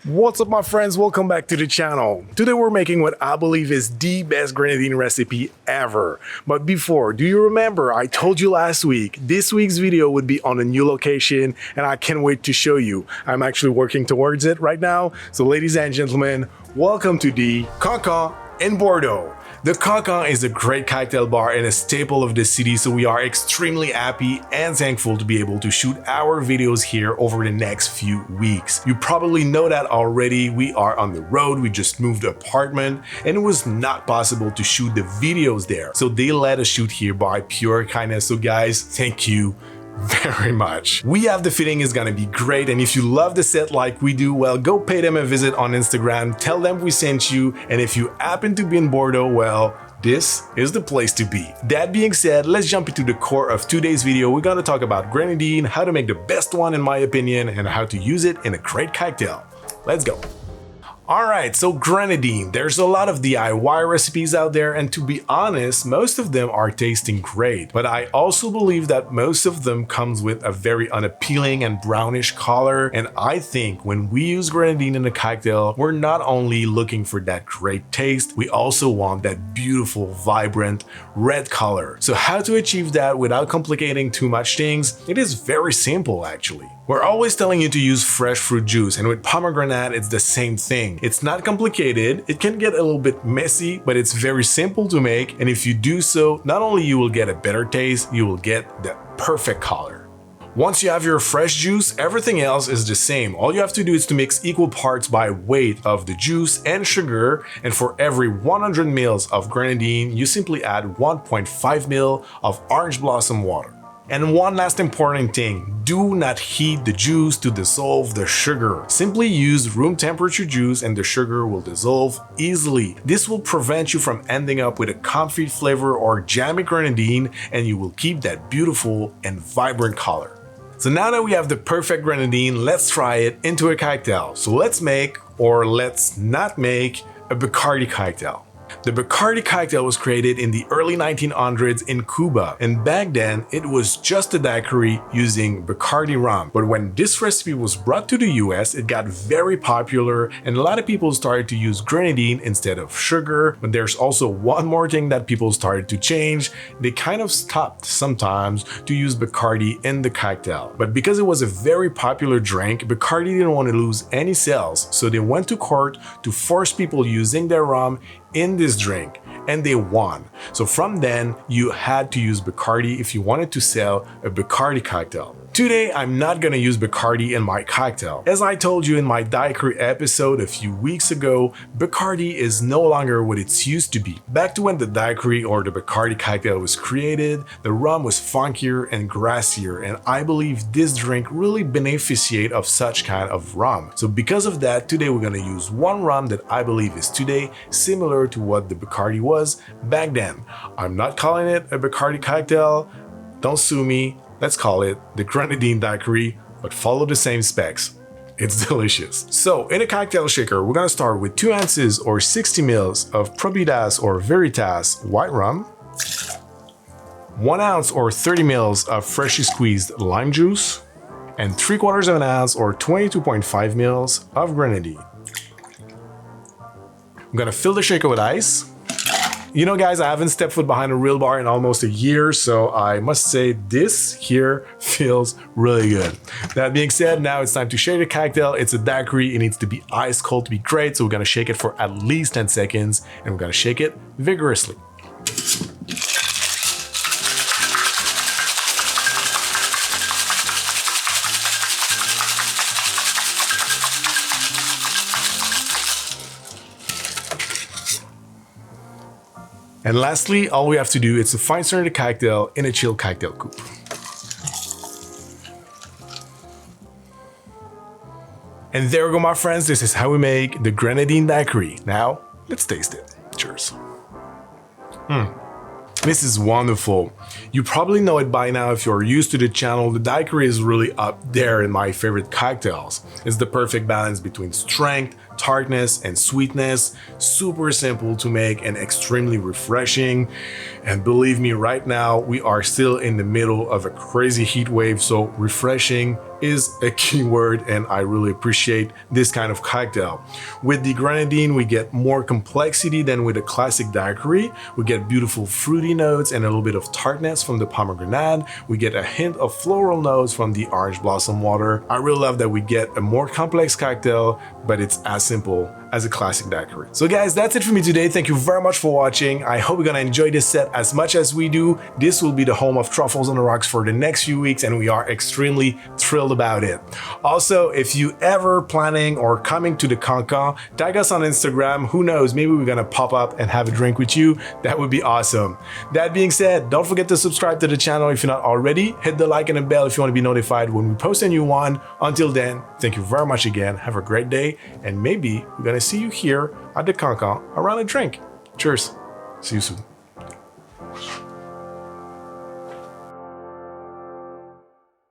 What's up my friends, welcome back to the channel. Today we're making what I believe is the best grenadine recipe ever. But before, do you remember I told you last week this week's video would be on a new location and I can't wait to show you. I'm actually working towards it right now. So ladies and gentlemen, welcome to the Cancan in Bordeaux. The Cancan is a great cocktail bar and a staple of the city, so we are extremely happy and thankful to be able to shoot our videos here over the next few weeks. You probably know that already, we are on the road, we just moved apartment and it was not possible to shoot the videos there. So they let us shoot here by pure kindness, so guys, thank you very much. We have the feeling is gonna be great, and if you love the set like we do, well, go pay them a visit on Instagram, tell them we sent you, and if you happen to be in Bordeaux, well, this is the place to be. That being said, let's jump into the core of today's video. We're gonna talk about grenadine, how to make the best one in my opinion, and how to use it in a great cocktail. Let's go. Alright, so grenadine, there's a lot of DIY recipes out there, and to be honest, most of them are tasting great, but I also believe that most of them comes with a very unappealing and brownish color, and I think when we use grenadine in a cocktail, we're not only looking for that great taste, we also want that beautiful, vibrant red color. So how to achieve that without complicating too much things? It is very simple actually. We're always telling you to use fresh fruit juice, and with pomegranate it's the same thing. It's not complicated, it can get a little bit messy, but it's very simple to make, and if you do so, not only you will get a better taste, you will get the perfect color. Once you have your fresh juice, everything else is the same. All you have to do is to mix equal parts by weight of the juice and sugar, and for every 100 ml of grenadine, you simply add 1.5 ml of orange blossom water. And one last important thing, do not heat the juice to dissolve the sugar. Simply use room temperature juice and the sugar will dissolve easily. This will prevent you from ending up with a comfy flavor or jammy grenadine, and you will keep that beautiful and vibrant color. So now that we have the perfect grenadine, let's try it into a cocktail. So let's make, or let's not make, a Bacardi cocktail. The Bacardi cocktail was created in the early 1900s in Cuba, and back then it was just a daiquiri using Bacardi rum. But when this recipe was brought to the US, it got very popular and a lot of people started to use grenadine instead of sugar. But there's also one more thing that people started to change. They kind of stopped sometimes to use Bacardi in the cocktail. But because it was a very popular drink, Bacardi didn't want to lose any sales, so they went to court to force people using their rum in this drink, and they won. So from then, you had to use Bacardi if you wanted to sell a Bacardi cocktail. Today, I'm not gonna use Bacardi in my cocktail. As I told you in my daiquiri episode a few weeks ago, Bacardi is no longer what it used to be. Back to when the daiquiri or the Bacardi cocktail was created, the rum was funkier and grassier, and I believe this drink really beneficiates of such kind of rum. So because of that, today we're gonna use one rum that I believe is today similar to what the Bacardi was back then. I'm not calling it a Bacardi cocktail, don't sue me. Let's call it the Grenadine Daiquiri, but follow the same specs. It's delicious. So in a cocktail shaker, we're gonna start with 2 ounces or 60 ml of Probidas or Veritas white rum, 1 ounce or 30 ml of freshly squeezed lime juice, and 3/4 ounce or 22.5 ml of grenadine. I'm gonna fill the shaker with ice. You know guys, I haven't stepped foot behind a real bar in almost a year, so I must say this here feels really good. That being said, now it's time to shake the cocktail. It's a daiquiri, it needs to be ice cold to be great, so we're gonna shake it for at least 10 seconds, and we're gonna shake it vigorously. And lastly, all we have to do is to fine stir the cocktail in a chilled cocktail coupe. And there we go my friends, this is how we make the Grenadine Daiquiri. Now, let's taste it. Cheers. This is wonderful. You probably know it by now if you're used to the channel. The daiquiri is really up there in my favorite cocktails. It's the perfect balance between strength, tartness, and sweetness. Super simple to make and extremely refreshing. And believe me, right now we are still in the middle of a crazy heat wave, so refreshing is a key word, and I really appreciate this kind of cocktail. With the grenadine, we get more complexity than with a classic daiquiri. We get beautiful fruity notes and a little bit of tartness from the pomegranate. We get a hint of floral notes from the orange blossom water. I really love that we get a more complex cocktail, but it's as simple as a classic daiquiri. So guys, that's it for me today. Thank you very much for watching. I hope you're gonna enjoy this set as much as we do. This will be the home of Truffles on the Rocks for the next few weeks, and we are extremely thrilled about it. Also, if you ever planning or coming to the Cancan, tag us on Instagram. Who knows, maybe we're gonna pop up and have a drink with you. That would be awesome. That being said, don't forget to subscribe to the channel if you're not already. Hit the like and the bell if you want to be notified when we post a new one. Until then, thank you very much again. Have a great day, and maybe we're gonna see you here at the Cancan around a drink. Cheers. See you soon.